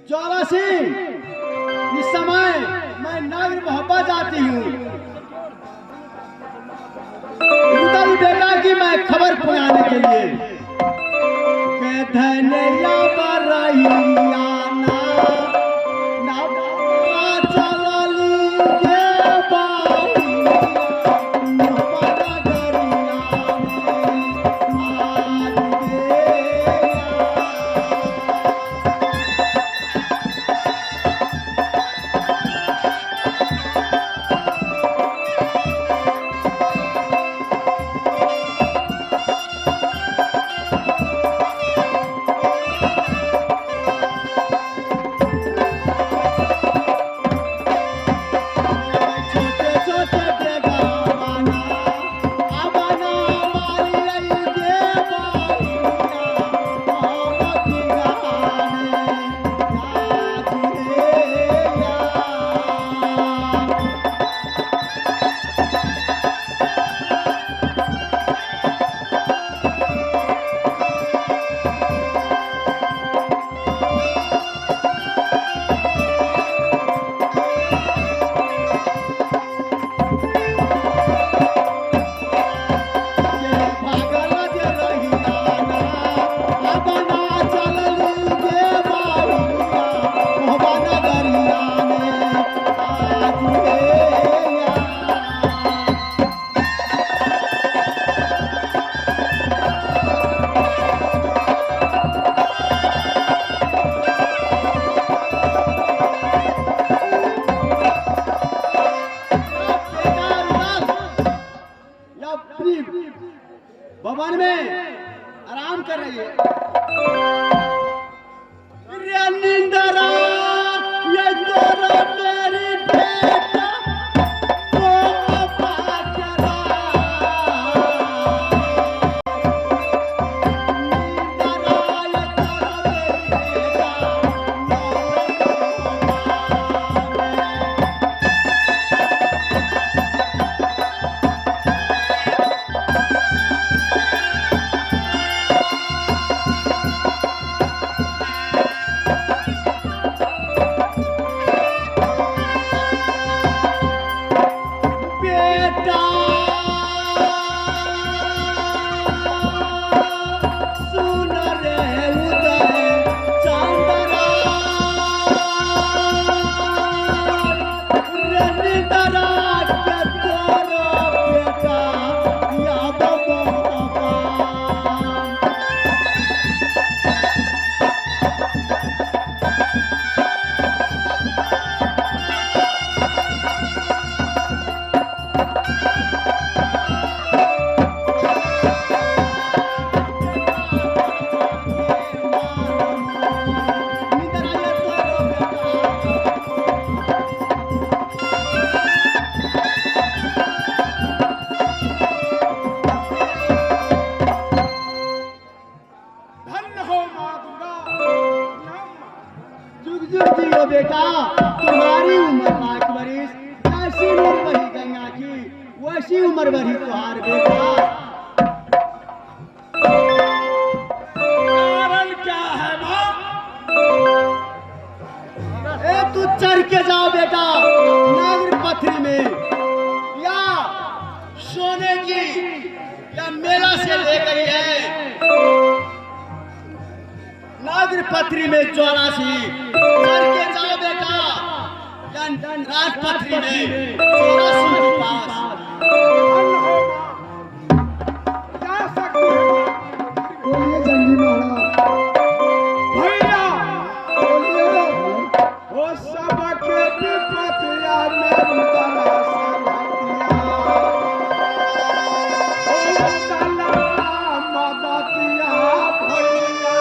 ज्वाला सिंह, इस समय मैं नगर मोहब्बत जाती हूँ। उदल बेटा की मैं खबर पहुँचाने के लिए धनिया बरैया ना चलली के बारी भवन में आराम कर रही है। निंदरा ये तोरा मेरी बेटा को पाचरा निंदरा ये बेटा, तुम्हारी उम्र 5 वर्ष, ऐसी उम्र बढ़ी गंगा की, वैसी उम्र बढ़ी तुहार बेटा। कारण क्या है माँ? तू चढ़ के जाओ बेटा नागर पथरी में, या सोने की या मेला से ले गई है नागर पथरी में 84। चढ़ के जाओ बेटा राजपथरी में 84 के पास जा सकते हैं। बोलिए जंगी महाराज। भैया बोलिए, वो सबके विपतिया में उतारा सलतिया, ओ सलमा मदतिया भैया।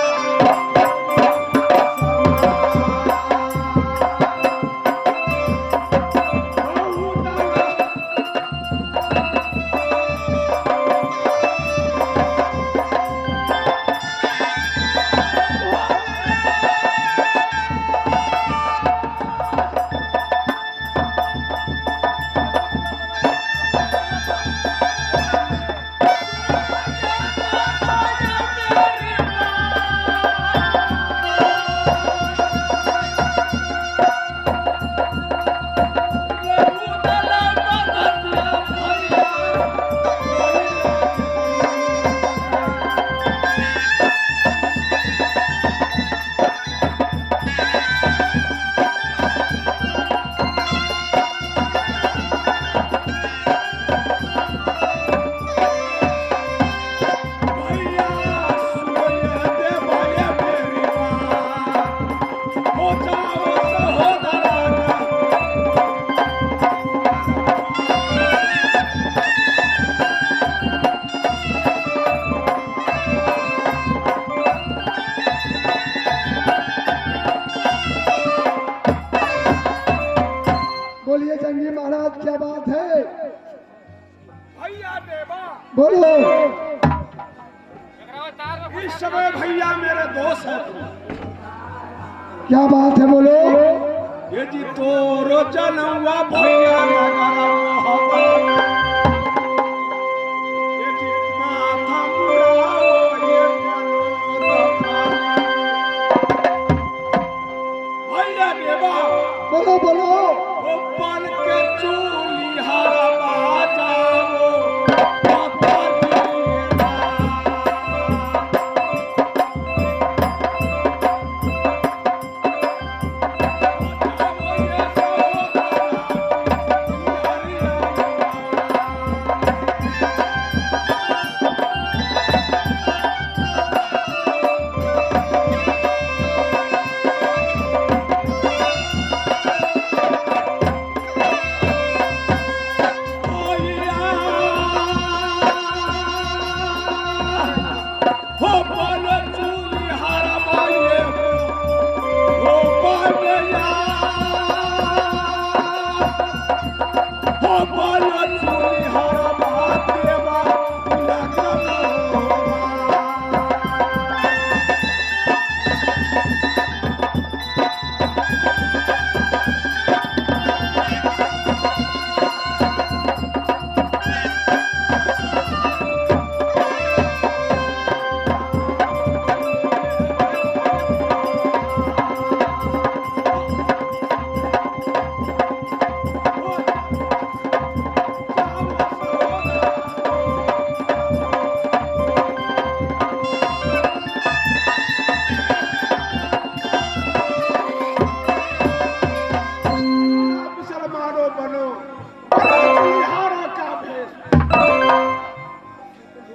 भैया मेरे दोस्त है तुम। क्या बात है, बोलो। ये जी तोरो जनवा भैया नगरा मोहब्बत, ये जी माथा मुड़ाओ ये मनोरथ भैया देवा। बोलो बोलो। वो बन के चूली हरा बाजाओ माता दीना।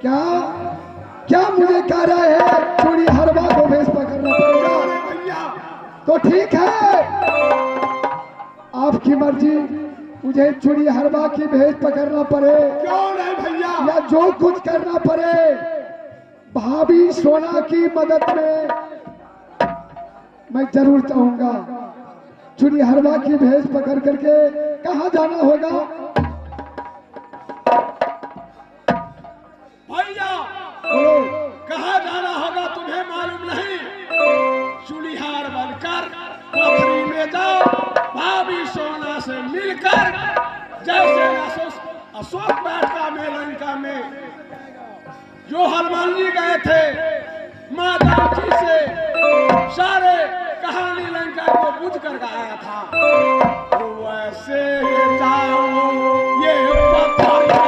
क्या क्या मुझे कह रहे हैं चूड़ी हरवा को भेष पकड़ना पड़ेगा? तो ठीक है, आपकी मर्जी। मुझे चूड़ी हरवा की भेष पकड़ना पड़े, क्यों नहीं भैया, या जो कुछ करना पड़े, भाभी सोना की मदद में मैं जरूर चाहूंगा। चूड़ी हरवा की भेष पकड़ करके कहाँ जाना होगा? भैया बोलो। कहाँ जाना होगा तुम्हें मालूम नहीं? चूड़ीहार बनकर पोखरी में जाओ, भाभी सोना से मिलकर, जैसे अशोक बैठका में लंका में जो हनुमान जी गए थे माँ जानकी से सारे कहानी लंका को बुझ कर गाया था, तो वैसे जाओ ये पत्थर का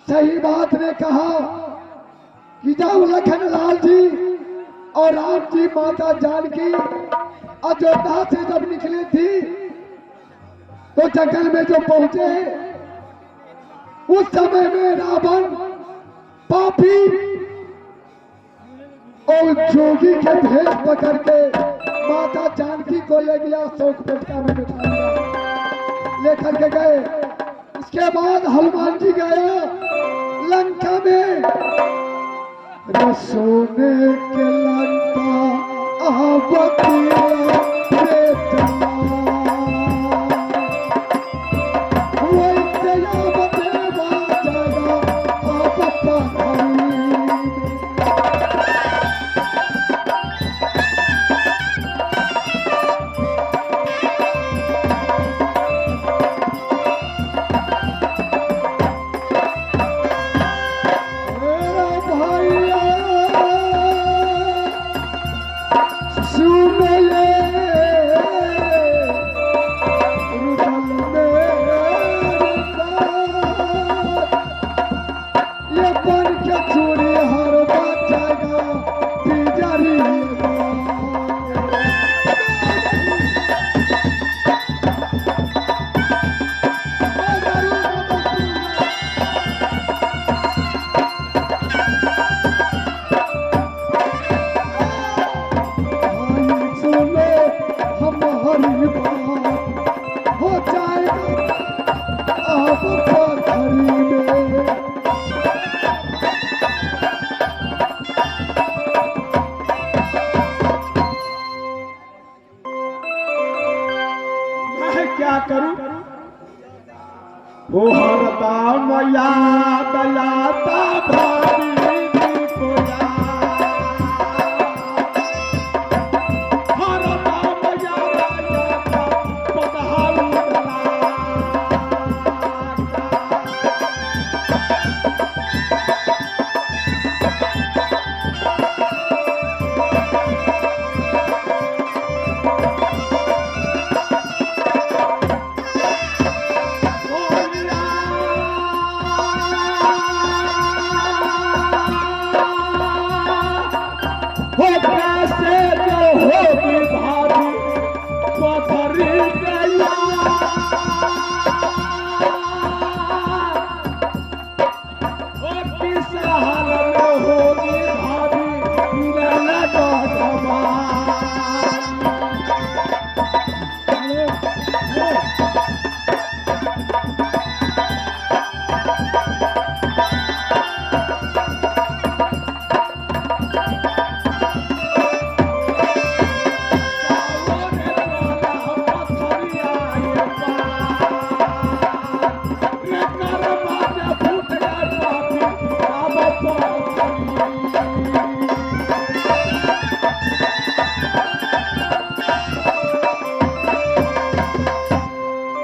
सही बात ने कहा कि जब लखनलाल जी और राम जी माता जानकी अयोध्या से जब निकली थी तो जंगल में जो पहुंचे, उस समय में रावण पापी और जोगी के भेष पकड़ के माता जानकी को ले गया, शोक पेटका में बिठा दिया, लेकर के गए। इसके बाद हनुमान जी गए लंका में, सोने के लंका आवतिया रे चला, वैसे आवते बाजागा आपत्ता हरदम याद आता